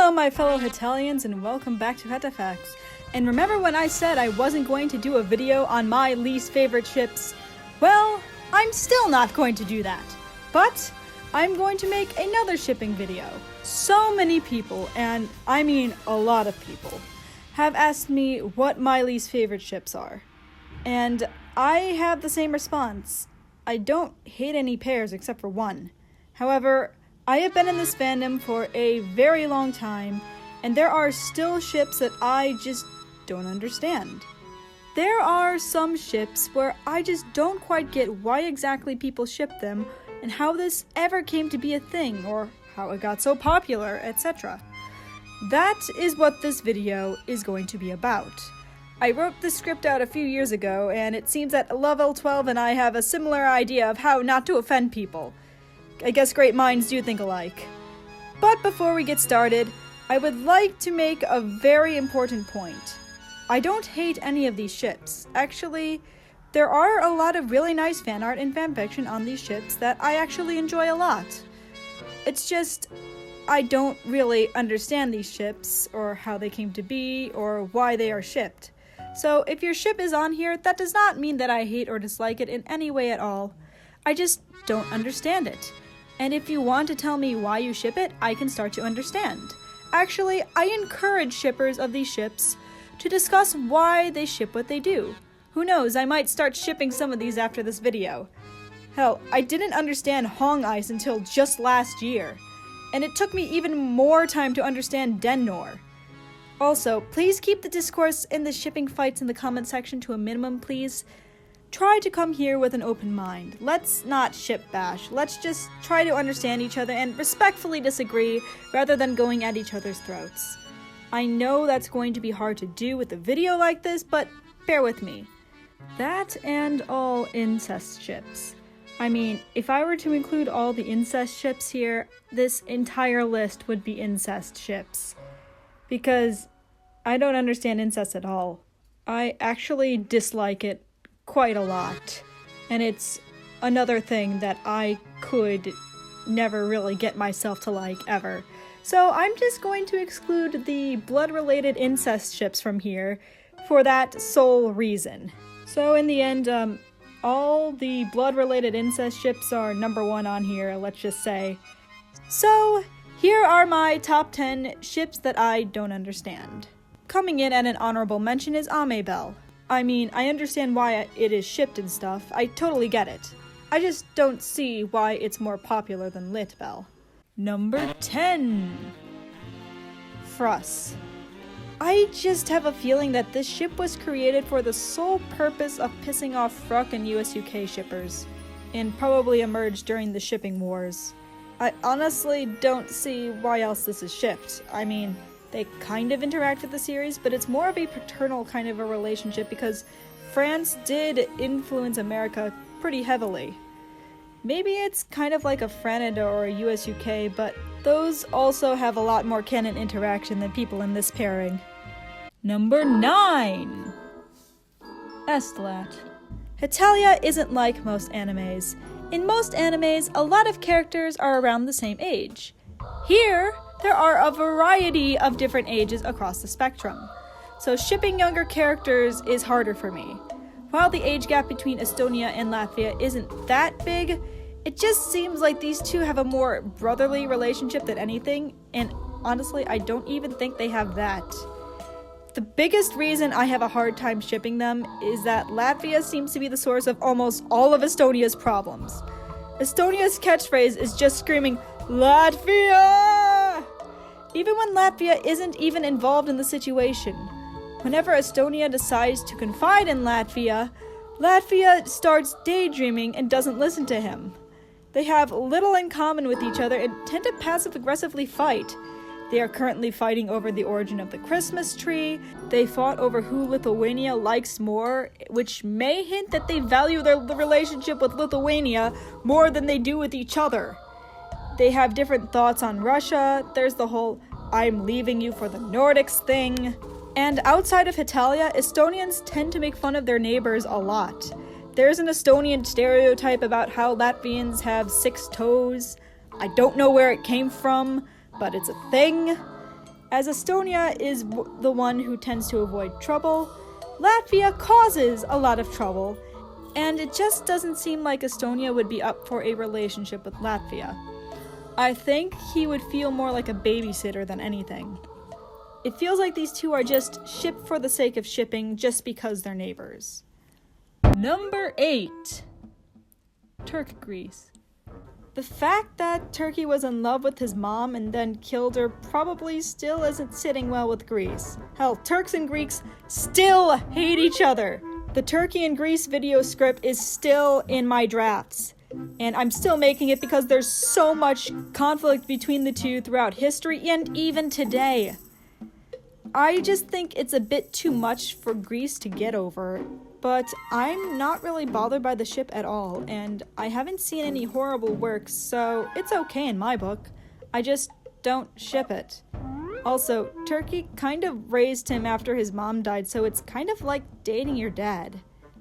Hello my fellow Hetalians and welcome back to Hetafacts. And remember when I said I wasn't going to do a video on my least favorite ships? Well, I'm still not going to do that. But I'm going to make another shipping video. So many people, and I mean a lot of people, have asked me what my least favorite ships are. And I have the same response. I don't hate any pairs except for one. However, I have been in this fandom for a very long time, and there are still ships that I just don't understand. There are some ships where I just don't quite get why exactly people ship them, and how this ever came to be a thing, or how it got so popular, etc. That is what this video is going to be about. I wrote this script out a few years ago, and it seems that Level 12 and I have a similar idea of how not to offend people. I guess great minds do think alike. But before we get started, I would like to make a very important point. I don't hate any of these ships. Actually, there are a lot of really nice fan art and fanfiction on these ships that I actually enjoy a lot. It's just, I don't really understand these ships, or how they came to be, or why they are shipped. So if your ship is on here, that does not mean that I hate or dislike it in any way at all. I just don't understand it. And if you want to tell me why you ship it, I can start to understand. Actually, I encourage shippers of these ships to discuss why they ship what they do. Who knows, I might start shipping some of these after this video. Hell, I didn't understand Hong Ice until just last year. And it took me even more time to understand Denor. Also, please keep the discourse in the shipping fights in the comment section to a minimum, please. Try to come here with an open mind. Let's not ship bash. Let's just try to understand each other and respectfully disagree rather than going at each other's throats. I know that's going to be hard to do with a video like this, but bear with me. That and all incest ships. I mean, if I were to include all the incest ships here, this entire list would be incest ships. Because I don't understand incest at all. I actually dislike it quite a lot, and it's another thing that I could never really get myself to like ever. So I'm just going to exclude the blood-related incest ships from here for that sole reason. So in the end, all the blood-related incest ships are number 1 on here, let's just say. So here are my top 10 ships that I don't understand. Coming in at an honorable mention is Amabel. I mean, I understand why it is shipped and stuff, I totally get it. I just don't see why it's more popular than Litbel. Number 10. Fruss. I just have a feeling that this ship was created for the sole purpose of pissing off Fruk and USUK shippers, and probably emerged during the shipping wars. I honestly don't see why else this is shipped. I mean, they kind of interact with the series, but it's more of a paternal kind of a relationship because France did influence America pretty heavily. Maybe it's kind of like a Franada or a USUK, but those also have a lot more canon interaction than people in this pairing. Number 9. Estelat. Hetalia isn't like most animes. In most animes, a lot of characters are around the same age. Here, there are a variety of different ages across the spectrum, so shipping younger characters is harder for me. While the age gap between Estonia and Latvia isn't that big, it just seems like these two have a more brotherly relationship than anything, and honestly, I don't even think they have that. The biggest reason I have a hard time shipping them is that Latvia seems to be the source of almost all of Estonia's problems. Estonia's catchphrase is just screaming, "Latvia!" Even when Latvia isn't even involved in the situation. Whenever Estonia decides to confide in Latvia, Latvia starts daydreaming and doesn't listen to him. They have little in common with each other and tend to passive-aggressively fight. They are currently fighting over the origin of the Christmas tree. They fought over who Lithuania likes more, which may hint that they value the relationship with Lithuania more than they do with each other. They have different thoughts on Russia. There's the whole "I'm leaving you for the Nordics" thing. And outside of Hetalia, Estonians tend to make fun of their neighbors a lot. There's an Estonian stereotype about how Latvians have 6 toes. I don't know where it came from, but it's a thing. As Estonia is the one who tends to avoid trouble, Latvia causes a lot of trouble, and it just doesn't seem like Estonia would be up for a relationship with Latvia. I think he would feel more like a babysitter than anything. It feels like these two are just shipped for the sake of shipping just because they're neighbors. Number 8. Turk-Greece. The fact that Turkey was in love with his mom and then killed her probably still isn't sitting well with Greece. Hell, Turks and Greeks still hate each other. The Turkey and Greece video script is still in my drafts. And I'm still making it because there's so much conflict between the two throughout history and even today. I just think it's a bit too much for Greece to get over, but I'm not really bothered by the ship at all, and I haven't seen any horrible works, so it's okay in my book. I just don't ship it. Also, Turkey kind of raised him after his mom died, so it's kind of like dating your dad.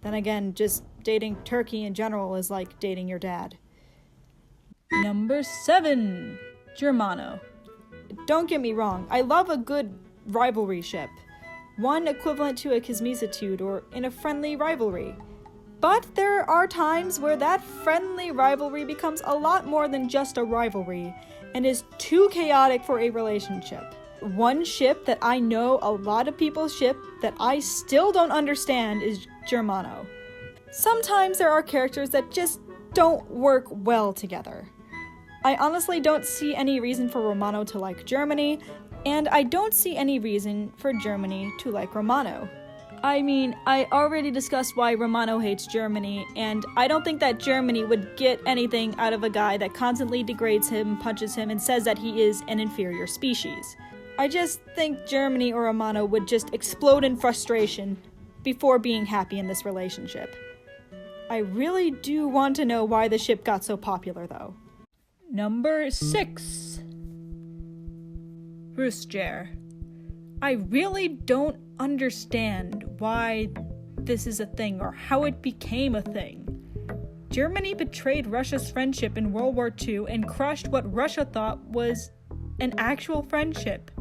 Then again, just dating Turkey in general is like dating your dad. Number 7. Germano. Don't get me wrong, I love a good rivalry ship. One equivalent to a kismisitude or in a friendly rivalry. But there are times where that friendly rivalry becomes a lot more than just a rivalry and is too chaotic for a relationship. One ship that I know a lot of people ship that I still don't understand is Germano. Sometimes there are characters that just don't work well together. I honestly don't see any reason for Romano to like Germany, and I don't see any reason for Germany to like Romano. I mean, I already discussed why Romano hates Germany, and I don't think that Germany would get anything out of a guy that constantly degrades him, punches him, and says that he is an inferior species. I just think Germany or Romano would just explode in frustration before being happy in this relationship. I really do want to know why the ship got so popular, though. Number 6. Prussia. I really don't understand why this is a thing or how it became a thing. Germany betrayed Russia's friendship in World War II and crushed what Russia thought was an actual friendship.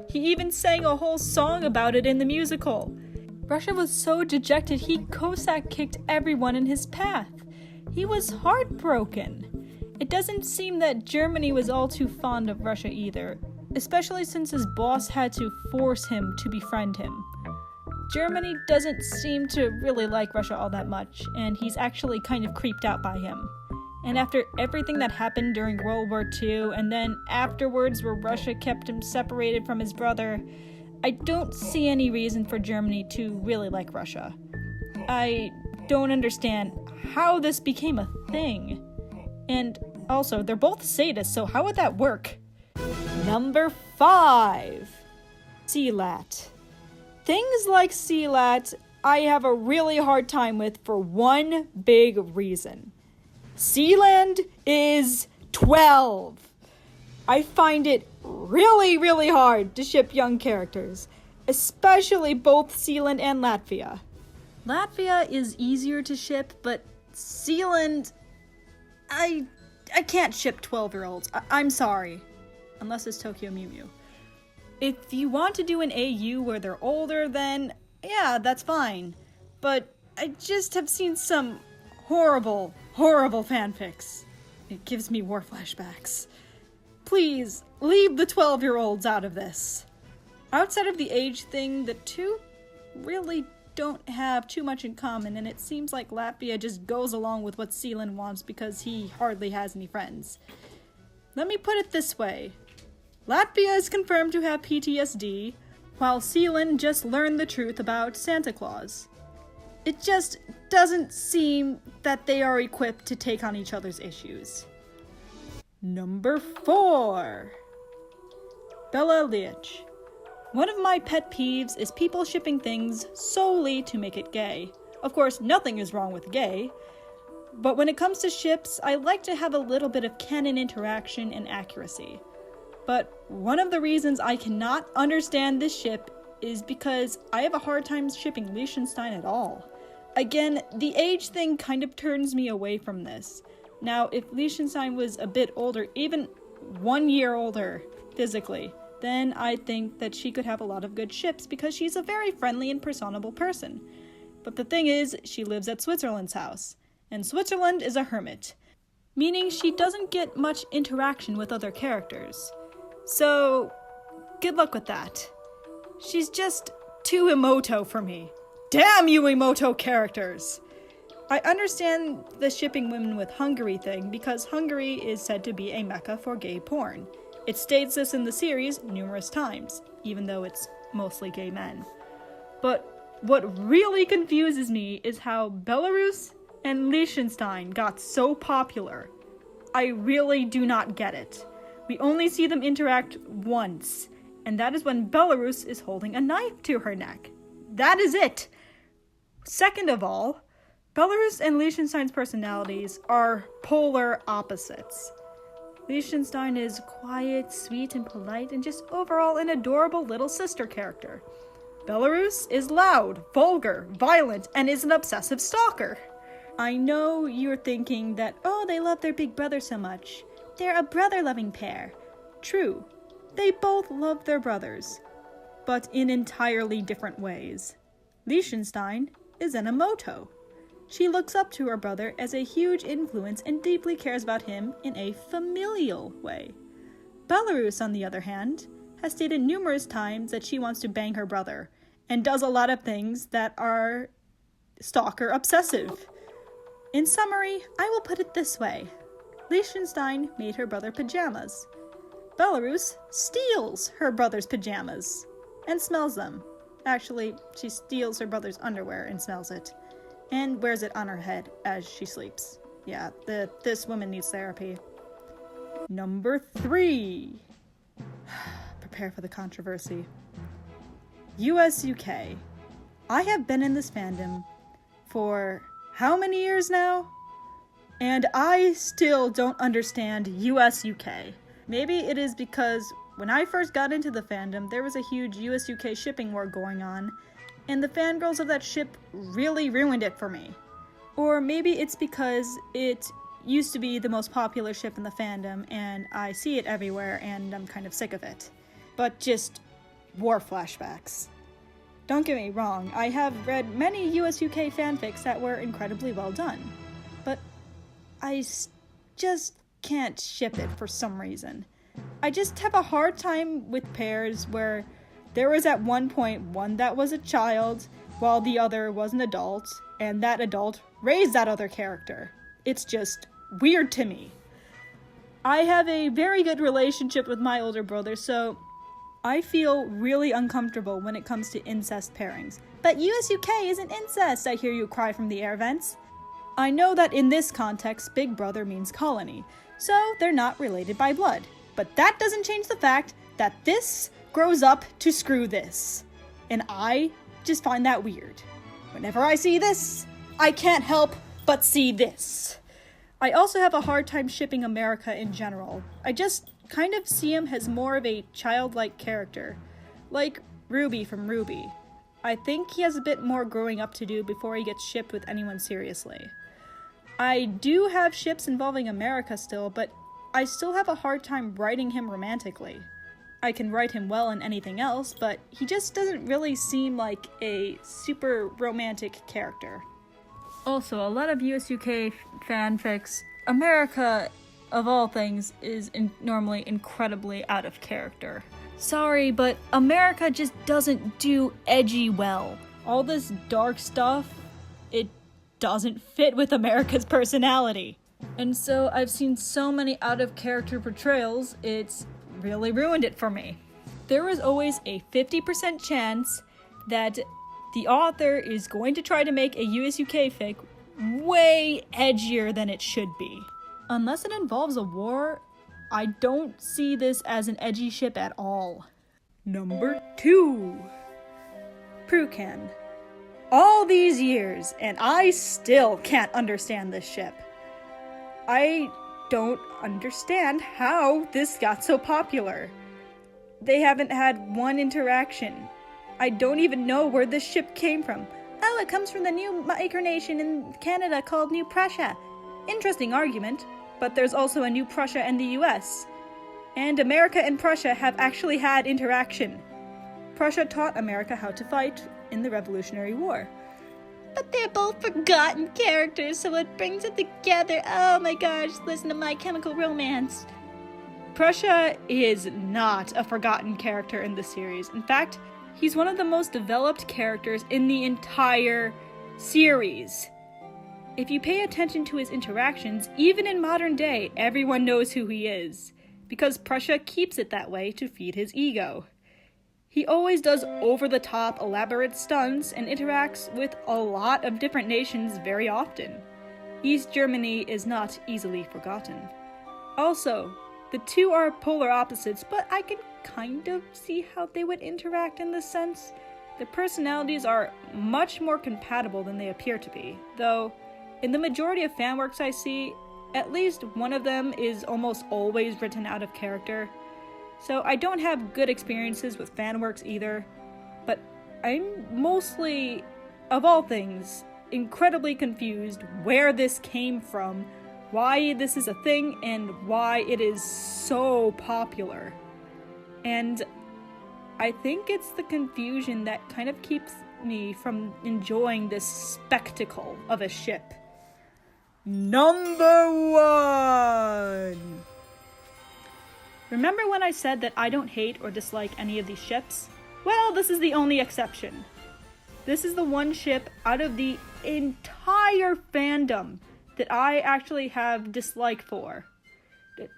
He even sang a whole song about it in the musical. Russia was so dejected he Cossack kicked everyone in his path. He was heartbroken. It doesn't seem that Germany was all too fond of Russia either, especially since his boss had to force him to befriend him. Germany doesn't seem to really like Russia all that much, and he's actually kind of creeped out by him. And after everything that happened during World War II, and then afterwards where Russia kept him separated from his brother, I don't see any reason for Germany to really like Russia. I don't understand how this became a thing. And also, they're both sadists, so how would that work? Number 5. Sealand. Things like Sealand, I have a really hard time with for one big reason. Sealand is 12. I find it really, really hard to ship young characters, especially both Sealand and Latvia. Latvia is easier to ship, but Sealand, I can't ship 12-year-olds. I'm sorry. Unless it's Tokyo Mew Mew. If you want to do an AU where they're older, then yeah, that's fine. But I just have seen some horrible, horrible fanfics. It gives me war flashbacks. Please, leave the 12-year-olds out of this. Outside of the age thing, the two really don't have too much in common, and it seems like Latvia just goes along with what Sealand wants because he hardly has any friends. Let me put it this way. Latvia is confirmed to have PTSD, while Sealand just learned the truth about Santa Claus. It just doesn't seem that they are equipped to take on each other's issues. Number 4. Belarus. One of my pet peeves is people shipping things solely to make it gay. Of course, nothing is wrong with gay, but when it comes to ships, I like to have a little bit of canon interaction and accuracy. But one of the reasons I cannot understand this ship is because I have a hard time shipping Liechtenstein at all. Again, the age thing kind of turns me away from this. Now, if Liechtenstein was a bit older, even 1 year older physically then I think that she could have a lot of good ships because she's a very friendly and personable person. But the thing is, she lives at Switzerland's house, and Switzerland is a hermit, meaning she doesn't get much interaction with other characters. So, good luck with that. She's just too emoto for me. Damn you emoto characters! I understand the shipping women with Hungary thing because Hungary is said to be a mecca for gay porn. It states this in the series numerous times, even though it's mostly gay men. But what really confuses me is how Belarus and Liechtenstein got so popular. I really do not get it. We only see them interact once, and that is when Belarus is holding a knife to her neck. That is it! Second of all, Belarus and Liechtenstein's personalities are polar opposites. Liechtenstein is quiet, sweet, and polite, and just overall an adorable little sister character. Belarus is loud, vulgar, violent, and is an obsessive stalker. I know you're thinking that, oh, they love their big brother so much. They're a brother-loving pair. True, they both love their brothers, but in entirely different ways. Liechtenstein is an emoto. She looks up to her brother as a huge influence and deeply cares about him in a familial way. Belarus, on the other hand, has stated numerous times that she wants to bang her brother, and does a lot of things that are stalker obsessive. In summary, I will put it this way. Liechtenstein made her brother pajamas. Belarus steals her brother's pajamas and smells them. Actually, she steals her brother's underwear and smells it, and wears it on her head as she sleeps. Yeah, this woman needs therapy. Number 3. Prepare for the controversy. USUK. I have been in this fandom for how many years now? And I still don't understand USUK. Maybe it is because when I first got into the fandom, there was a huge USUK shipping war going on, and the fangirls of that ship really ruined it for me. Or maybe it's because it used to be the most popular ship in the fandom, and I see it everywhere, and I'm kind of sick of it. But just war flashbacks. Don't get me wrong, I have read many USUK fanfics that were incredibly well done, but I just can't ship it for some reason. I just have a hard time with pairs where there was at one point one that was a child while the other was an adult, and that adult raised that other character. It's just weird to me. I have a very good relationship with my older brother, so I feel really uncomfortable when it comes to incest pairings. But USUK isn't incest, I hear you cry from the air vents. I know that in this context, Big Brother means colony, so they're not related by blood. But that doesn't change the fact that this grows up to screw this. And I just find that weird. Whenever I see this, I can't help but see this. I also have a hard time shipping America in general. I just kind of see him as more of a childlike character, like Ruby from Ruby. I think he has a bit more growing up to do before he gets shipped with anyone seriously. I do have ships involving America still, but I still have a hard time writing him romantically. I can write him well in anything else, but he just doesn't really seem like a super romantic character. Also, a lot of USUK fanfics, America, of all things, is normally incredibly out of character. Sorry, but America just doesn't do edgy well. All this dark stuff, it doesn't fit with America's personality. And so I've seen so many out-of-character portrayals, it's really ruined it for me. There is always a 50% chance that the author is going to try to make a USUK fic way edgier than it should be. Unless it involves a war, I don't see this as an edgy ship at all. Number 2. Prucan. All these years, and I still can't understand this ship. I don't understand how this got so popular. They haven't had one interaction. I don't even know where this ship came from. Oh, it comes from the new micronation in Canada called New Prussia. Interesting argument, but there's also a New Prussia in the US. And America and Prussia have actually had interaction. Prussia taught America how to fight in the Revolutionary War. But they're both forgotten characters, so it brings it together. Oh my gosh, listen to My Chemical Romance. Prussia is not a forgotten character in this series. In fact, he's one of the most developed characters in the entire series. If you pay attention to his interactions, even in modern day, everyone knows who he is, because Prussia keeps it that way to feed his ego. He always does over-the-top, elaborate stunts and interacts with a lot of different nations very often. East Germany is not easily forgotten. Also, the two are polar opposites, but I can kind of see how they would interact in this sense. Their personalities are much more compatible than they appear to be, though in the majority of fanworks I see, at least one of them is almost always written out of character. So I don't have good experiences with fanworks either, but I'm mostly, of all things, incredibly confused where this came from, why this is a thing, and why it is so popular. And I think it's the confusion that kind of keeps me from enjoying this spectacle of a ship. Number 1! Remember when I said that I don't hate or dislike any of these ships? Well, this is the only exception. This is the one ship out of the entire fandom that I actually have dislike for.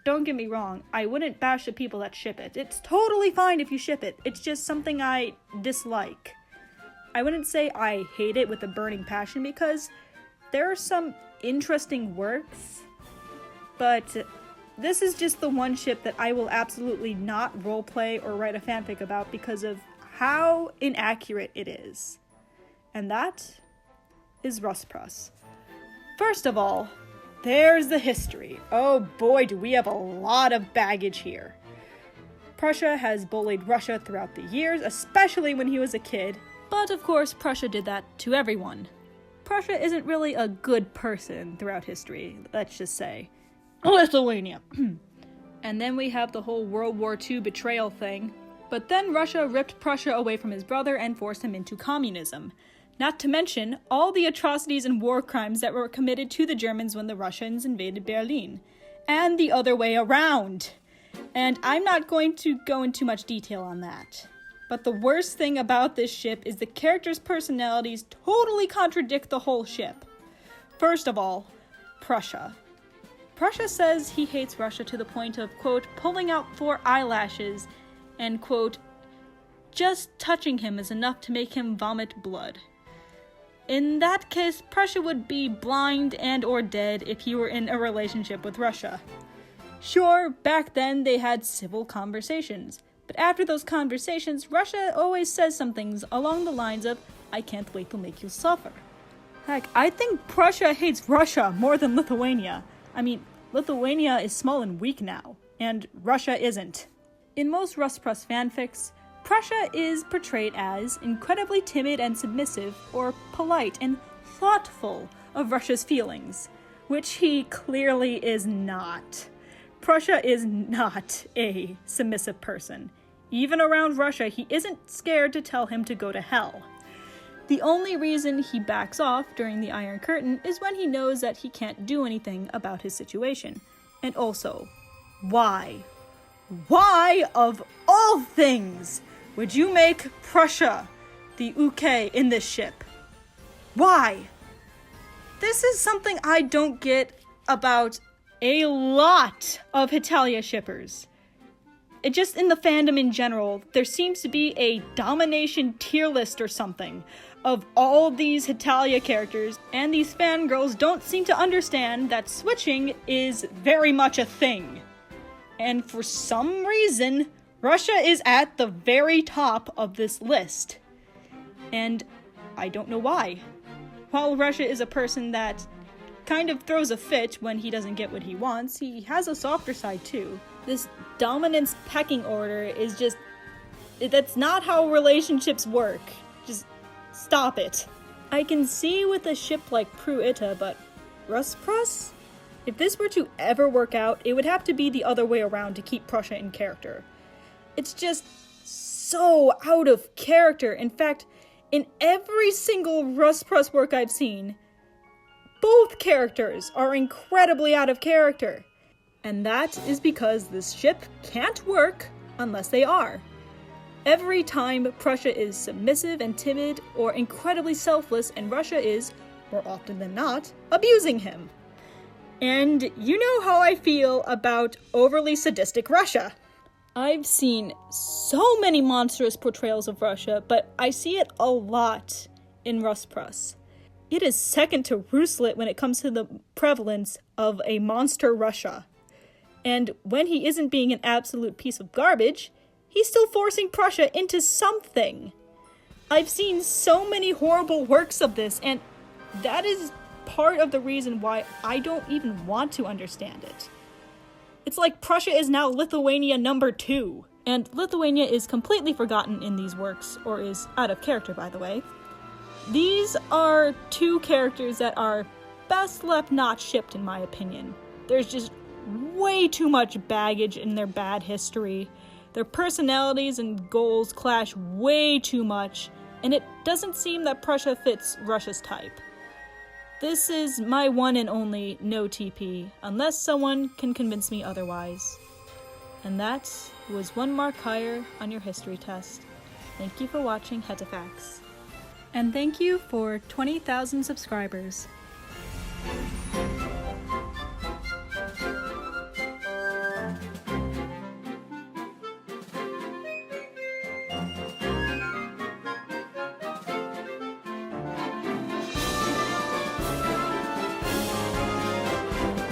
Don't get me wrong, I wouldn't bash the people that ship it. It's totally fine if you ship it. It's just something I dislike. I wouldn't say I hate it with a burning passion because there are some interesting works, but this is just the one ship that I will absolutely not roleplay or write a fanfic about because of how inaccurate it is. And that is Rusprus. First of all, there's the history. Oh boy, do we have a lot of baggage here. Prussia has bullied Russia throughout the years, especially when he was a kid. But of course, Prussia did that to everyone. Prussia isn't really a good person throughout history, let's just say. Lithuania. And then we have the whole World War II betrayal thing. But then Russia ripped Prussia away from his brother and forced him into communism. Not to mention all the atrocities and war crimes that were committed to the Germans when the Russians invaded Berlin. And the other way around. And I'm not going to go into much detail on that. But the worst thing about this ship is the characters' personalities totally contradict the whole ship. First of all, Prussia. Prussia says he hates Russia to the point of, quote, pulling out 4 eyelashes and, quote, just touching him is enough to make him vomit blood. In that case, Prussia would be blind and or dead if he were in a relationship with Russia. Sure, back then they had civil conversations, but after those conversations, Russia always says some things along the lines of, I can't wait to make you suffer. Heck, I think Prussia hates Russia more than Lithuania. I mean, Lithuania is small and weak now, and Russia isn't. In most Rusprus fanfics, Prussia is portrayed as incredibly timid and submissive, or polite and thoughtful of Russia's feelings, which he clearly is not. Prussia is not a submissive person. Even around Russia, he isn't scared to tell him to go to hell. The only reason he backs off during the Iron Curtain is when he knows that he can't do anything about his situation. And also, why? Why, of all things, would you make Prussia the UK in this ship? Why? This is something I don't get about a lot of Hetalia shippers. It just in the fandom in general, there seems to be a domination tier list or something of all these Hetalia characters, and these fangirls don't seem to understand that switching is very much a thing. And for some reason, Russia is at the very top of this list. And I don't know why. While Russia is a person that kind of throws a fit when he doesn't get what he wants, he has a softer side too. This dominance pecking order is just... that's not how relationships work. Just stop it. I can see with a ship like Pruita, but Rusprus? If this were to ever work out, it would have to be the other way around to keep Prussia in character. It's just so out of character. In fact, in every single Rus-Prus work I've seen, both characters are incredibly out of character. And that is because this ship can't work unless they are. Every time Prussia is submissive and timid or incredibly selfless, and Russia is, more often than not, abusing him. And you know how I feel about overly sadistic Russia. I've seen so many monstrous portrayals of Russia, but I see it a lot in Rus-Prus. It is second to Ruslet when it comes to the prevalence of a monster Russia. And when he isn't being an absolute piece of garbage, he's still forcing Prussia into something. I've seen so many horrible works of this, and that is part of the reason why I don't even want to understand it. It's like Prussia is now Lithuania number 2. And Lithuania is completely forgotten in these works, or is out of character, by the way. These are two characters that are best left not shipped, in my opinion. There's just way too much baggage in their bad history. Their personalities and goals clash way too much, and it doesn't seem that Prussia fits Russia's type. This is my one and only no TP, unless someone can convince me otherwise. And that was 1 mark higher on your history test. Thank you for watching Hetafax. And thank you for 20,000 subscribers.